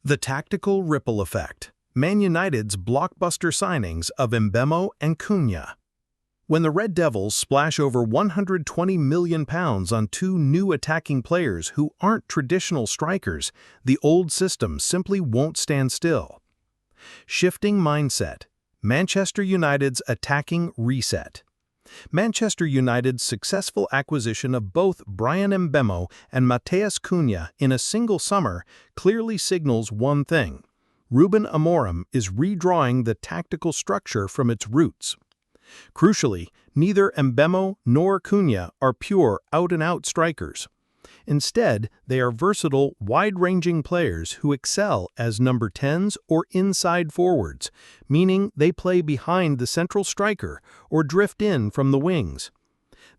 The tactical ripple effect. Man United's blockbuster signings of Mbeumo and Cunha. When the Red Devils splash over £120 million on two new attacking players who aren't traditional strikers, the old system simply won't stand still. Shifting mindset. Manchester United's attacking reset. Manchester United's successful acquisition of both Bryan Mbeumo and Matheus Cunha in a single summer clearly signals one thing: Ruben Amorim is redrawing the tactical structure from its roots. Crucially, neither Mbeumo nor Cunha are pure out-and-out strikers. Instead, they are versatile, wide-ranging players who excel as number 10s or inside forwards, meaning they play behind the central striker or drift in from the wings.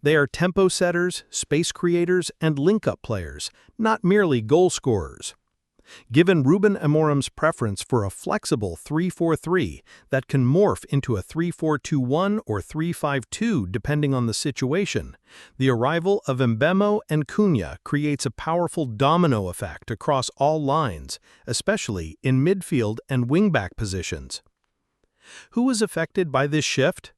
They are tempo setters, space creators, and link-up players, not merely goal scorers. Given Ruben Amorim's preference for a flexible 3-4-3 that can morph into a 3-4-2-1 or 3-5-2 depending on the situation, the arrival of Mbeumo and Cunha creates a powerful domino effect across all lines, especially in midfield and wingback positions. Who was affected by this shift?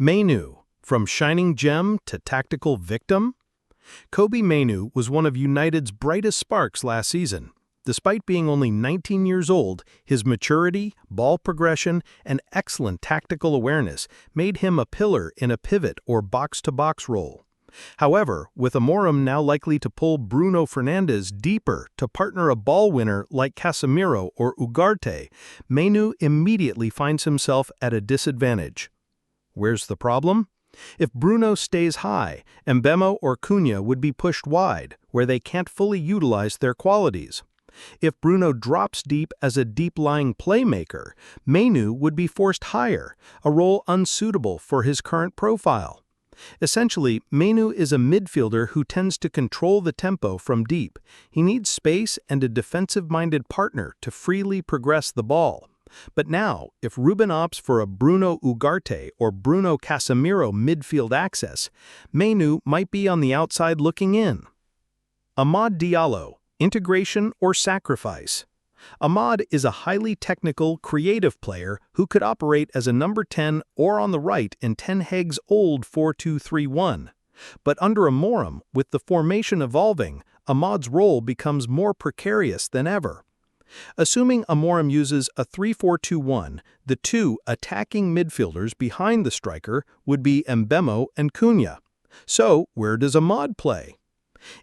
Mbeumo, from shining gem to tactical victim? Kobbie Mainoo was one of United's brightest sparks last season. Despite being only 19 years old, his maturity, ball progression, and excellent tactical awareness made him a pillar in a pivot or box-to-box role. However, with Amorim now likely to pull Bruno Fernandes deeper to partner a ball winner like Casemiro or Ugarte, Mainoo immediately finds himself at a disadvantage. Where's the problem? If Bruno stays high, Mbeumo or Cunha would be pushed wide, where they can't fully utilize their qualities. If Bruno drops deep as a deep-lying playmaker, Mainoo would be forced higher, a role unsuitable for his current profile. Essentially, Mainoo is a midfielder who tends to control the tempo from deep. He needs space and a defensive-minded partner to freely progress the ball. But now, if Ruben opts for a Bruno Ugarte or Bruno Casemiro midfield access, Mainoo might be on the outside looking in. Amad Diallo. Integration or sacrifice? Amad is a highly technical, creative player who could operate as a number 10 or on the right in Ten Hag's old 4-2-3-1. But under Amorim, with the formation evolving, Amad's role becomes more precarious than ever. Assuming Amorim uses a 3-4-2-1, the two attacking midfielders behind the striker would be Mbeumo and Cunha. So, where does Amad play?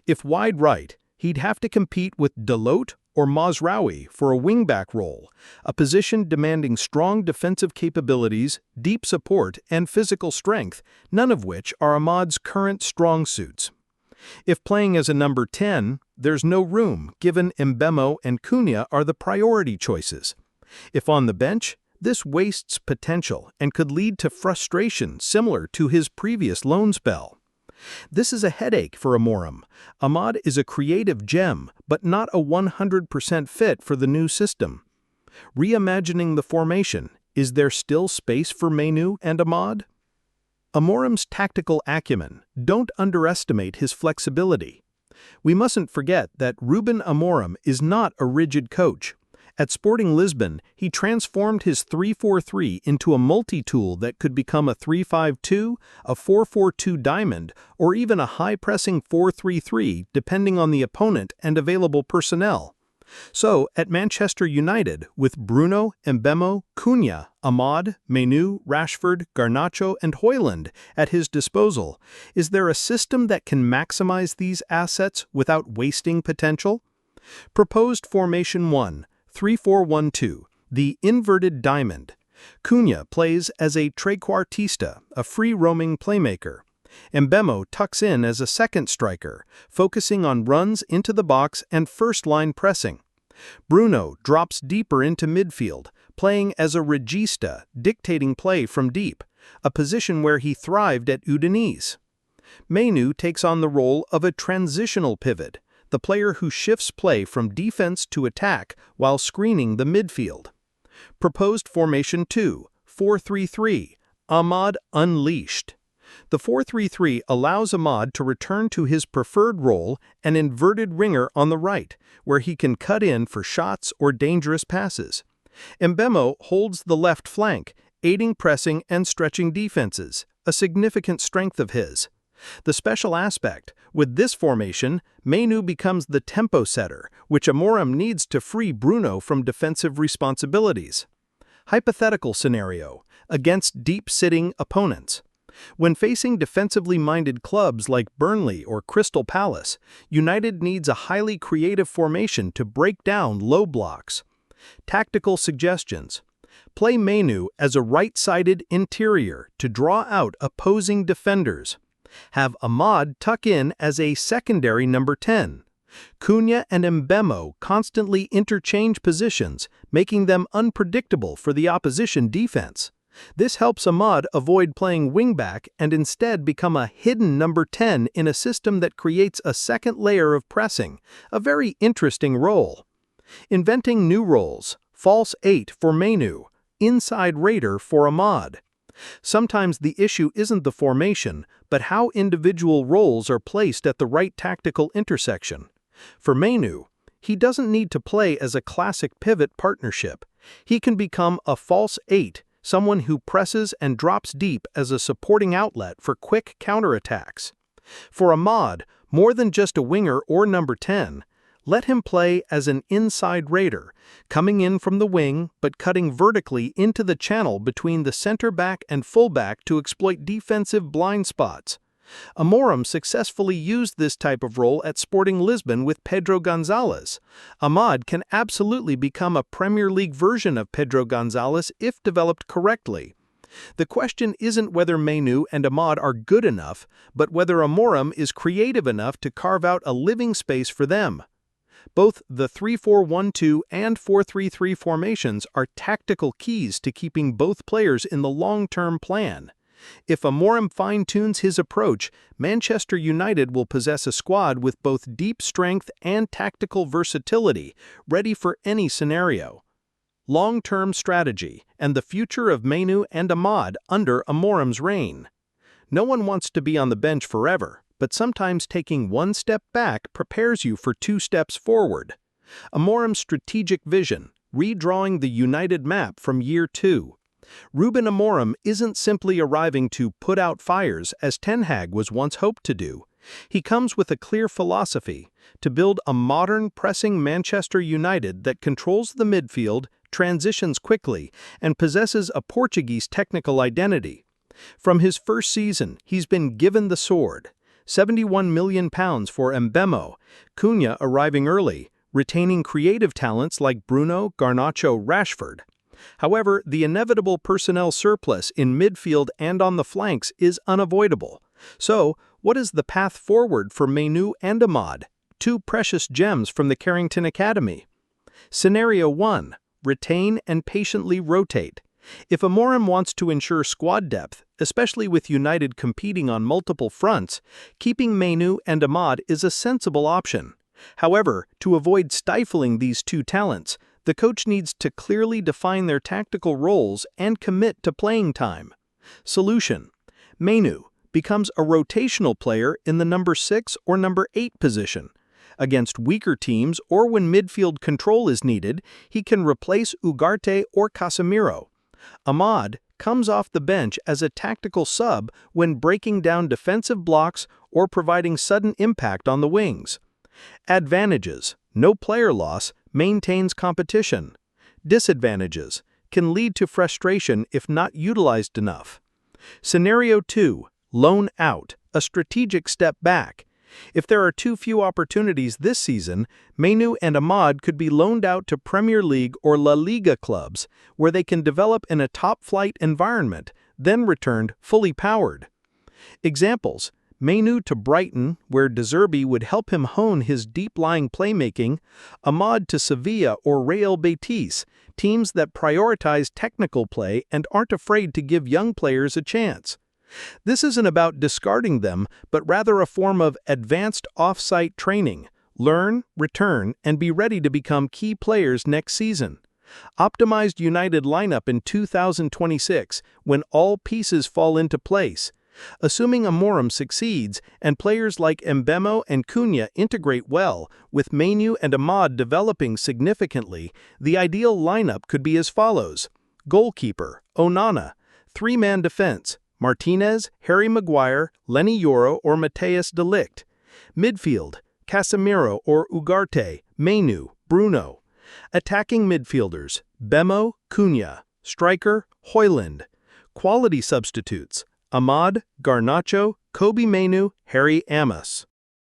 If wide right, he'd have to compete with Dalot or Mazraoui for a wingback role, a position demanding strong defensive capabilities, deep support, and physical strength, none of which are Amad's current strong suits. If playing as a number 10, there's no room, given Mbeumo and Cunha are the priority choices. If on the bench, this wastes potential and could lead to frustration similar to his previous loan spell. This is a headache for Amorim. Amad is a creative gem, but not a 100% fit for the new system. Reimagining the formation, is there still space for Mainoo and Amad? Amorim's tactical acumen, don't underestimate his flexibility. We mustn't forget that Ruben Amorim is not a rigid coach. At Sporting Lisbon, he transformed his 3-4-3 into a multi-tool that could become a 3-5-2, a 4-4-2 diamond, or even a high-pressing 4-3-3 depending on the opponent and available personnel. So, at Manchester United, with Bruno, Mbeumo, Cunha, Amad, Mainoo, Rashford, Garnacho, and Højlund at his disposal, is there a system that can maximize these assets without wasting potential? Proposed Formation 1. 3-4-1-2, the inverted diamond. Cunha plays as a trequartista, a free-roaming playmaker. Mbeumo tucks in as a second striker, focusing on runs into the box and first-line pressing. Bruno drops deeper into midfield, playing as a regista, dictating play from deep, a position where he thrived at Udinese. Mainoo takes on the role of a transitional pivot, the player who shifts play from defense to attack while screening the midfield. Proposed Formation 2, 4-3-3, Amad Unleashed. The 4-3-3 allows Ahmad to return to his preferred role, an inverted ringer on the right, where he can cut in for shots or dangerous passes. Mbeumo holds the left flank, aiding pressing and stretching defenses, a significant strength of his. The special aspect: with this formation, Mbeumo becomes the tempo setter, which Amorim needs to free Bruno from defensive responsibilities. Hypothetical scenario: against deep-sitting opponents. When facing defensively minded clubs like Burnley or Crystal Palace, United needs a highly creative formation to break down low blocks. Tactical suggestions: play Mbeumo as a right-sided interior to draw out opposing defenders. Have Ahmad tuck in as a secondary number 10. Cunha and Mbeumo constantly interchange positions, making them unpredictable for the opposition defense. This helps Ahmad avoid playing wingback and instead become a hidden number 10 in a system that creates a second layer of pressing, a very interesting role. Inventing new roles: false 8 for Mbeumo, inside raider for Ahmad. Sometimes the issue isn't the formation, but how individual roles are placed at the right tactical intersection. For Mbeumo, he doesn't need to play as a classic pivot partnership. He can become a false 8, someone who presses and drops deep as a supporting outlet for quick counterattacks. For Ahmad, more than just a winger or number 10, let him play as an inside raider, coming in from the wing but cutting vertically into the channel between the center-back and fullback to exploit defensive blind spots. Amorim successfully used this type of role at Sporting Lisbon with Pedro Gonzalez. Ahmad can absolutely become a Premier League version of Pedro Gonzalez if developed correctly. The question isn't whether Mbeumo and Ahmad are good enough, but whether Amorim is creative enough to carve out a living space for them. Both the 3-4-1-2 and 4-3-3 formations are tactical keys to keeping both players in the long-term plan. If Amorim fine-tunes his approach, Manchester United will possess a squad with both deep strength and tactical versatility, ready for any scenario. Long-term strategy and the future of Mbeumo and Ahmad under Amorim's reign. No one wants to be on the bench forever, but sometimes taking one step back prepares you for 2 steps forward. Amorim's strategic vision, redrawing the United map from year 2. Ruben Amorim isn't simply arriving to put out fires as Ten Hag was once hoped to do. He comes with a clear philosophy: to build a modern, pressing Manchester United that controls the midfield, transitions quickly, and possesses a Portuguese technical identity. From his first season, he's been given the sword. £71 million for Mbeumo, Cunha arriving early, retaining creative talents like Bruno, Garnacho, Rashford. However, the inevitable personnel surplus in midfield and on the flanks is unavoidable. So, what is the path forward for Mbeumo and Ahmad, 2 precious gems from the Carrington Academy? Scenario 1. Retain and patiently rotate. If Amorim wants to ensure squad depth, especially with United competing on multiple fronts, keeping Mbeumo and Ahmad is a sensible option. However, to avoid stifling these 2 talents, the coach needs to clearly define their tactical roles and commit to playing time. Solution: Mbeumo becomes a rotational player in the number 6 or number 8 position. Against weaker teams or when midfield control is needed, he can replace Ugarte or Casemiro. Ahmad comes off the bench as a tactical sub when breaking down defensive blocks or providing sudden impact on the wings. Advantages: no player loss, maintains competition. Disadvantages: can lead to frustration if not utilized enough. Scenario 2. Loan out, a strategic step back. If there are too few opportunities this season, Mbeumo and Ahmad could be loaned out to Premier League or La Liga clubs, where they can develop in a top-flight environment, then returned fully powered. Examples: Mbeumo to Brighton, where De Zerbi would help him hone his deep-lying playmaking; Ahmad to Sevilla or Real Betis, teams that prioritize technical play and aren't afraid to give young players a chance. This isn't about discarding them, but rather a form of advanced off-site training. Learn, return, and be ready to become key players next season. Optimized United lineup in 2026, when all pieces fall into place. Assuming Amorim succeeds and players like Mbeumo and Cunha integrate well, with Manu and Amad developing significantly, the ideal lineup could be as follows. Goalkeeper, Onana. Three-man defense, Martinez, Harry Maguire, Lenny Yoro or Matthias de Ligt. Midfield, Casemiro or Ugarte, Manu, Bruno. Attacking midfielders, Mbeumo, Cunha. Striker, Højlund. Quality substitutes, Amad, Garnacho, Kobe Manu, Harry Amos.